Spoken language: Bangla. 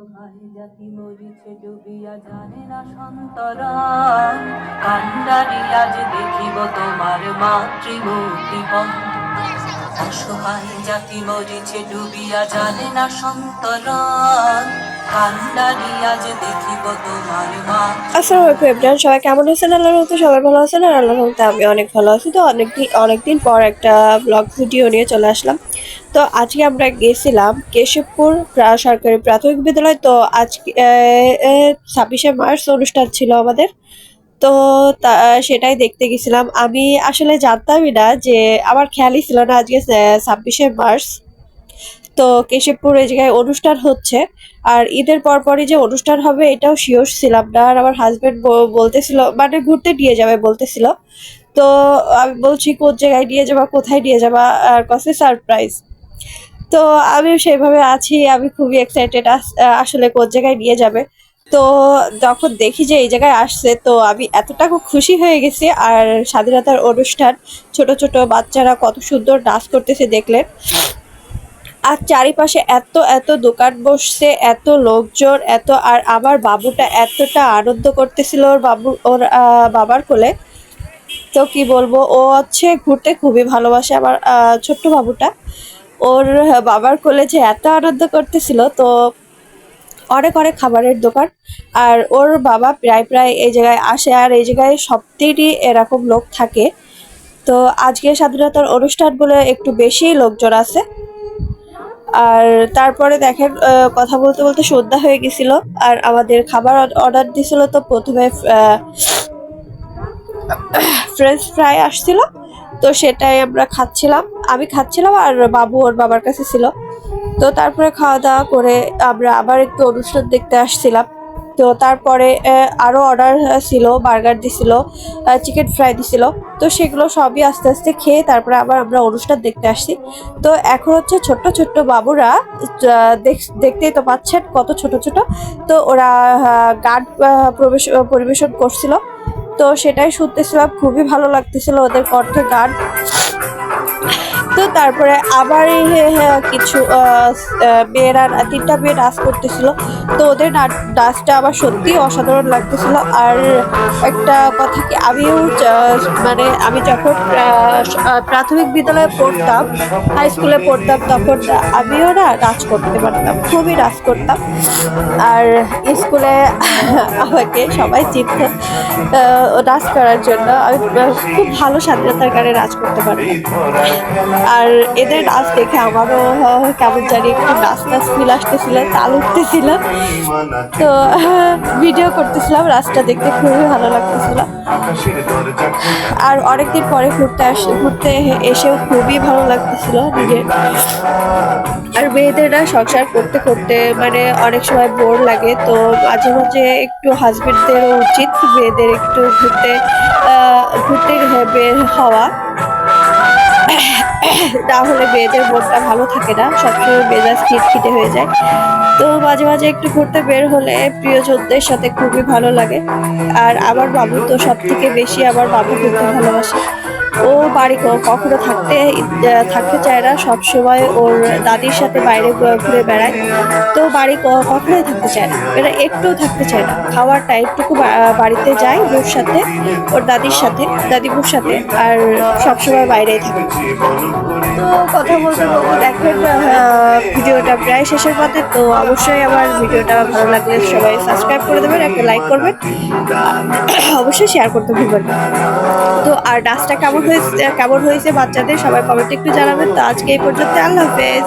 অসহায় জাতি মরিছে ডুবিয়া জানে না সন্তরণ কান্ডারি আজ দেখিব তোমার মাতৃমূর্তিপণ অসহায় জাতি মরিছে ডুবিয়া জানে না সন্তরণ কান্ডারি আজ দেখিব তোমার আসসালামু আলাইকুম এভরিওয়ান, সবাই কেমন আছেন? আল্লাহর রহমতে সবাই ভালো আছেন। আর আল্লাহর রহমতে আমি অনেক ভালো আছি। তো অনেকদিন পর একটা ব্লগ ভিডিও নিয়ে চলে আসলাম। তো আজকে আমরা গেছিলাম কেশবপুর সরকারি প্রাথমিক বিদ্যালয়। তো আজকে 26শে মার্চ অনুষ্ঠান ছিল আমাদের। তো সেটাই দেখতে গেছিলাম। আমি আসলে জানতামই না, যে আমার খেয়ালই ছিল না আজকে 26শে মার্চ। তো কেশবপুর এই জায়গায় অনুষ্ঠান হচ্ছে, আর ঈদের পরপরই যে অনুষ্ঠান হবে এটাও শিওর ছিলাম না। আর আমার হাজবেন্ড বলতেছিল, মানে ঘুরতে নিয়ে যাবে বলতেছিল। তো আমি বলছি কোন জায়গায় নিয়ে যাবা, কোথায় নিয়ে যাবা, আর কাছে সারপ্রাইজ। তো আমি সেভাবে আছি, আমি খুবই এক্সাইটেড আসলে কোন জায়গায় নিয়ে যাবে। তো যখন দেখি যে এই জায়গায় আসছে, তো আমি এতটা খুশি হয়ে গেছি। আর স্বাধীনতার অনুষ্ঠান, ছোট ছোট বাচ্চারা কত সুন্দর ডান্স করতেছে দেখলেন। আর চারিপাশে এত এত দোকান বসছে, এত লোকজন, এত, আর আমার বাবুটা এতটা আনন্দ করতেছিল ওর বাবার কোলে। তো কি বলবো, ও হচ্ছে ঘুরতে খুবই ভালোবাসে আমার ছোট্ট বাবুটা। ওর বাবার কোলে যে এত আনন্দ করতেছিল। তো অনেক অনেক খাবারের দোকান, আর ওর বাবা প্রায় প্রায় এই জায়গায় আসে, আর এই জায়গায় সবদিনই এরকম লোক থাকে। তো আজকে স্বাধীনতার অনুষ্ঠান বলে একটু বেশি লোকজন আছে। আর তারপরে দেখেন, কথা বলতে বলতে সন্ধ্যা হয়ে গেছিল, আর আমাদের খাবার অর্ডার দিছিল। তো প্রথমে ফ্রেঞ্চ ফ্রাই আসছিল, তো সেটাই আমরা খাচ্ছিলাম। আমি খাচ্ছিলাম, আর বাবু ওর বাবার কাছে ছিল। তো তারপরে খাওয়া দাওয়া করে আমরা আবার একটু অনুষ্ঠান দেখতে আসছিলাম। তো তারপরে আরও অর্ডার ছিল, বার্গার দিছিল, চিকেন ফ্রাই দিছিল। তো সেগুলো সবই আস্তে আস্তে খেয়ে তারপরে আবার আমরা অনুষ্ঠান দেখতে আসছি। তো এখন হচ্ছে ছোট্ট ছোট্ট বাবুরা, দেখতেই তো পাচ্ছেন কত ছোট ছোট। তো ওরা গান পরিবেশন করছিল। তো সেটাই শুনতেছিলাম, খুবই ভালো লাগতেছিল ওদের কণ্ঠে গান। তো তারপরে আবার কিছু মেয়েরা, 3টা মেয়ে ডান্স করতেছিল। তো ওদের ডান্সটা আবার সত্যি অসাধারণ লাগতেছিল। আর একটা কথা কি, মানে আমি যখন প্রাথমিক বিদ্যালয়ে পড়তাম, হাই স্কুলে পড়তাম, তখন আমিও না ডান্স করতে পারতাম, খুবই ডান্স করতাম। আর স্কুলে আমাকে সবাই চিনত ডান্স করার জন্য। আমি খুব ভালো স্বাধীনতার গানে নাচ করতে পারতাম। আর এদের নাচ দেখে আমারও কেমন জানি একটু নাচ নাচ ফিল আসতেছিল, তাল উঠতেছিল। তো ভিডিও করতেছিলাম, নাচটা দেখতে খুবই ভালো লাগতেছিল। আর অনেকদিন পরে ঘুরতে এসেও খুবই ভালো লাগতেছিল নিজের। আর মেয়েদেররা সংসার করতে করতে মানে অনেক সময় বোর লাগে। তো মাঝে মাঝে একটু হাজবেন্ডদেরও উচিত মেয়েদের একটু ঘুরতে বের হওয়া, তাহলে মেয়েদের মনটা ভালো থাকে না, সবসময় মেজাজ খিটখিটে হয়ে যায়। তো মাঝে মাঝে একটু ঘুরতে বের হলে প্রিয়জনদের সাথে খুবই ভালো লাগে। আর আমার বাবু তো সব থেকে বেশি, আমার বাবু ঘুরতে ভালোবাসে। ও বাড়ি কখনো থাকতে চায় না, সবসময় ওর দাদির সাথে বাইরে ঘুরে বেড়ায়। তো বাড়ি কখনোই থাকতে চায় না, এরা একটুও থাকতে চায় না। খাওয়ার টাইমটুকু বাড়িতে যায় বউর সাথে, ওর দাদিবুর সাথে, আর সবসময় বাইরেই থাকে। তো কথা বলতে বলতে দেখেন, ভিডিওটা প্রায় শেষের পথে। তো অবশ্যই আমার ভিডিওটা ভালো লাগলে সবাই সাবস্ক্রাইব করে দেবেন, একটা লাইক করবেন, অবশ্যই শেয়ার করতে ভুলবেন না। তো আর ডান্সটা কেমন হয়েছে বাচ্চাদের, সবাই কমেন্টে একটু জানাবেন। তো আজকে এই পর্যন্ত, আল্লাহ হাফেজ।